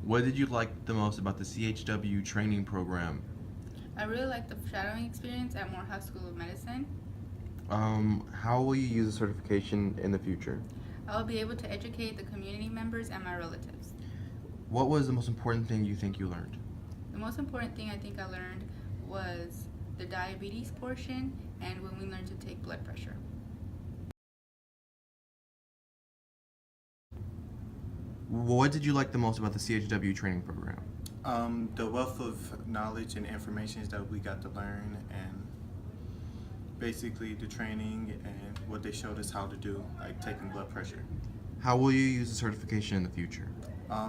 What did you like the most about the CHW training program? I really like the shadowing experience at Morehouse School of Medicine. How will you use the certification in the future? I will be able to educate the community members and my relatives. What was the most important thing you think you learned? The most important thing I think I learned was the diabetes portion and when we learned to take blood pressure. What did you like the most about the CHW training program? The wealth of knowledge and information that we got to learn, and basically the training and what they showed us how to do, like taking blood pressure. How will you use the certification in the future?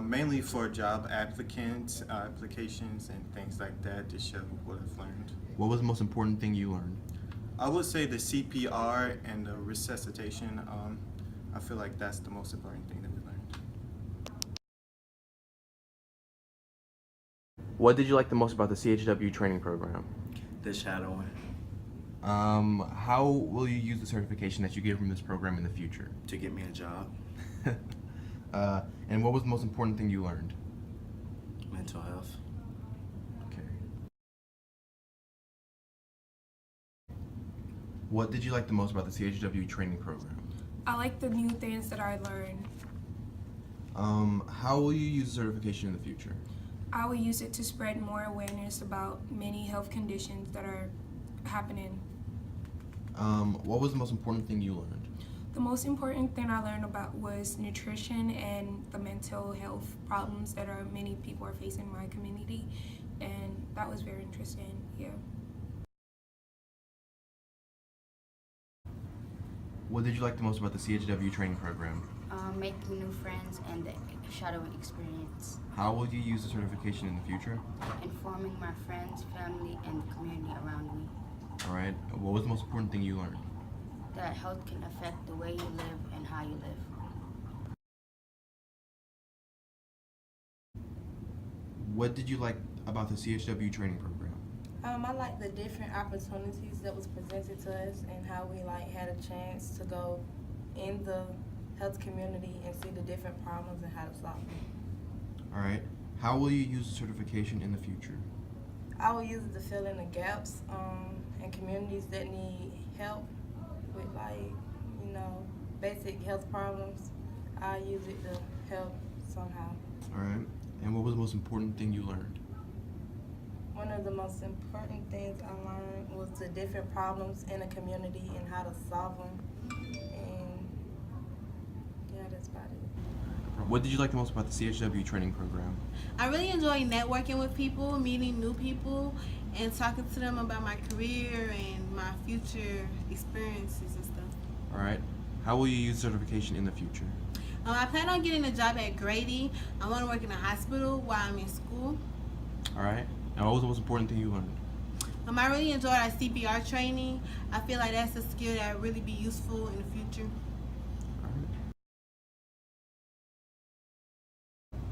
Mainly for job applicants, applications and things like that to show what I've learned. What was the most important thing you learned? I would say the CPR and the resuscitation. I feel like that's the most important thing that we learned. What did you like the most about the CHW training program? The shadowing. How will you use the certification that you get from this program in the future? To get me a job. And what was the most important thing you learned? Mental health. Okay. What did you like the most about the CHW training program? I like the new things that I learned. How will you use the certification in the future? I will use it to spread more awareness about many health conditions that are happening. What was the most important thing you learned? The most important thing I learned about was nutrition and the mental health problems that many people are facing in my community, and that was very interesting. Yeah. What did you like the most about the CHW training program? Making new friends and the shadowing experience. How will you use the certification in the future? Informing my friends, family, and the community around me. All right. What was the most important thing you learned? That health can affect the way you live and how you live. What did you like about the CHW training program? I like the different opportunities that was presented to us and how we had a chance to go in the health community and see the different problems and how to solve them. All right. How will you use the certification in the future? I will use it to fill in the gaps in communities that need help with basic health problems. I use it to help somehow. All right. And what was the most important thing you learned? One of the most important things I learned was the different problems in a community and how to solve them. And yeah, that's about it. What did you like the most about the CHW training program? I really enjoy networking with people, meeting new people, and talking to them about my career and my future experiences and stuff. All right. How will you use certification in the future? I plan on getting a job at Grady. I want to work in a hospital while I'm in school. All right. And what was the most important thing you learned? I really enjoyed our CPR training. I feel like that's a skill that would really be useful in the future. All right.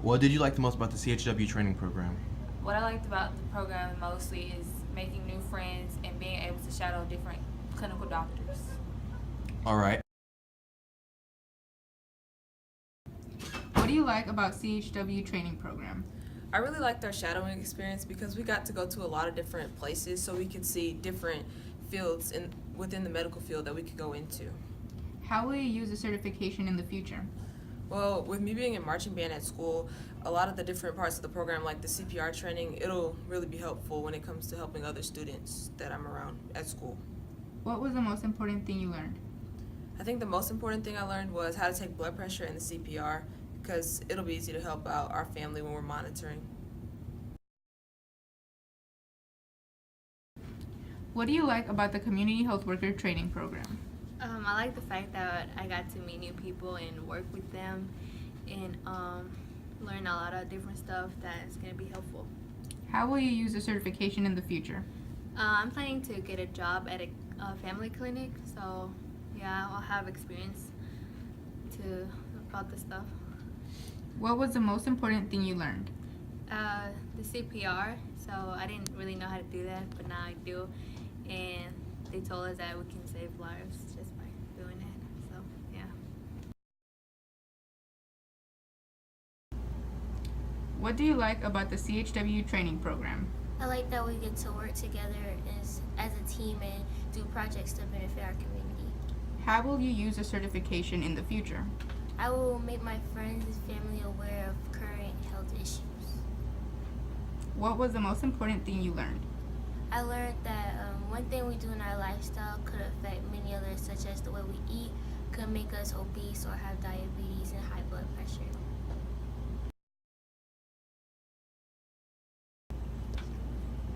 What did you like the most about the CHW training program? What I liked about the program mostly is making new friends and being able to shadow different clinical doctors. All right. What do you like about CHW training program? I really liked our shadowing experience because we got to go to a lot of different places so we could see different fields within the medical field that we could go into. How will you use the certification in the future? Well, with me being in marching band at school, a lot of the different parts of the program, like the CPR training, it'll really be helpful when it comes to helping other students that I'm around at school. What was the most important thing you learned? I think the most important thing I learned was how to take blood pressure and the CPR, because it'll be easy to help out our family when we're monitoring. What do you like about the community health worker training program? I like the fact that I got to meet new people and work with them and learn a lot of different stuff that is going to be helpful. How will you use the certification in the future? I'm planning to get a job at a family clinic, so yeah, I'll have experience about this stuff. What was the most important thing you learned? The CPR, so I didn't really know how to do that, but now I do, and they told us that we can save lives just by doing it, so yeah. What do you like about the CHW training program? I like that we get to work together as a team and do projects to benefit our community. How will you use the certification in the future? I will make my friends and family aware of current health issues. What was the most important thing you learned? I learned that one thing we do in our lifestyle could affect many others, such as the way we eat could make us obese or have diabetes and high blood pressure.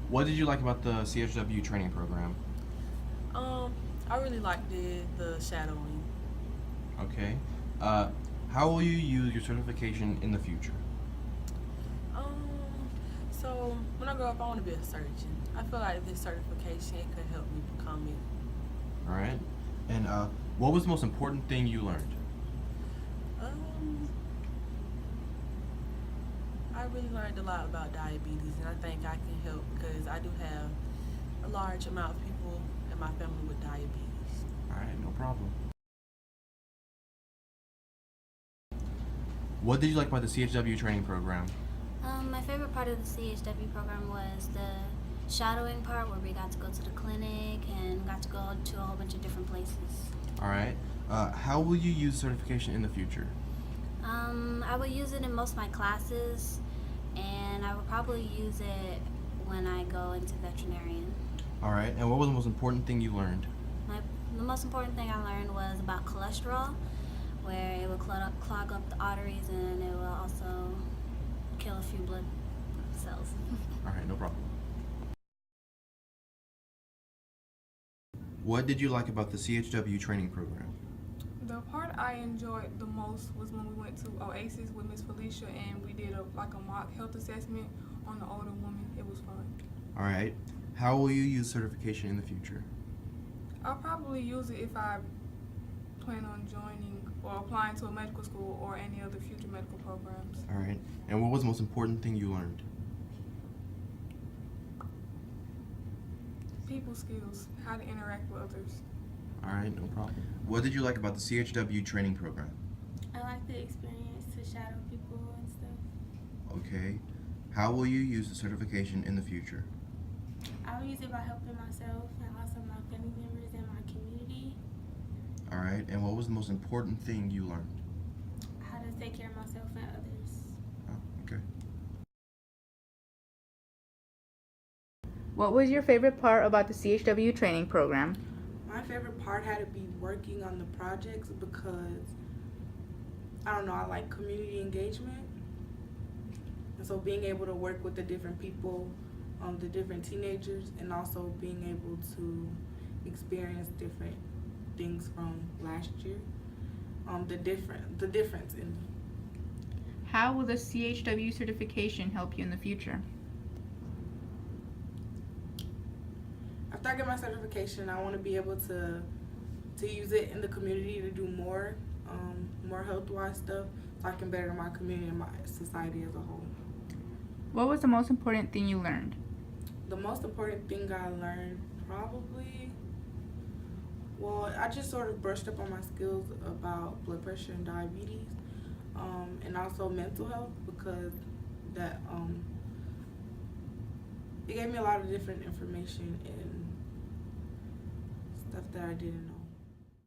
What did you like about the CHW training program? I really liked the shadowing. Okay. How will you use your certification in the future? So when I grow up, I want to be a surgeon. I feel like this certification could help me become it. All right. And what was the most important thing you learned? I really learned a lot about diabetes, and I think I can help because I do have a large amount of people in my family with diabetes. All right, no problem. What did you like about the CHW training program? My favorite part of the CHW program was the shadowing part where we got to go to the clinic and got to go to a whole bunch of different places. All right. How will you use certification in the future? I would use it in most of my classes, and I would probably use it when I go into veterinarian. All right. And what was the most important thing you learned? The most important thing I learned was about cholesterol, where it will clog up the arteries and it will also kill a few blood cells. All right, no problem. What did you like about the CHW training program? The part I enjoyed the most was when we went to Oasis with Miss Felicia and we did a mock health assessment on the older woman. It was fun. All right. How will you use certification in the future? I'll probably use it if I plan on joining or applying to a medical school or any other future medical programs. All right. And what was the most important thing you learned? People skills, how to interact with others. All right, no problem. What did you like about the CHW training program? I like the experience to shadow people and stuff. Okay. How will you use the certification in the future? I'll use it by helping myself and also my family members and my community. All right. And what was the most important thing you learned? How to take care of myself and others. Oh, okay. What was your favorite part about the CHW training program? My favorite part had to be working on the projects because, I don't know, I like community engagement. And so being able to work with the different people, the different teenagers, and also being able to experience different things from last year, the difference in them. How will the CHW certification help you in the future? After I get my certification, I want to be able to use it in the community to do more health-wise stuff, so I can better my community and my society as a whole. What was the most important thing you learned? The most important thing I learned probably, well, I just sort of brushed up on my skills about blood pressure and diabetes, and also mental health, because that it gave me a lot of different information and stuff that I didn't know.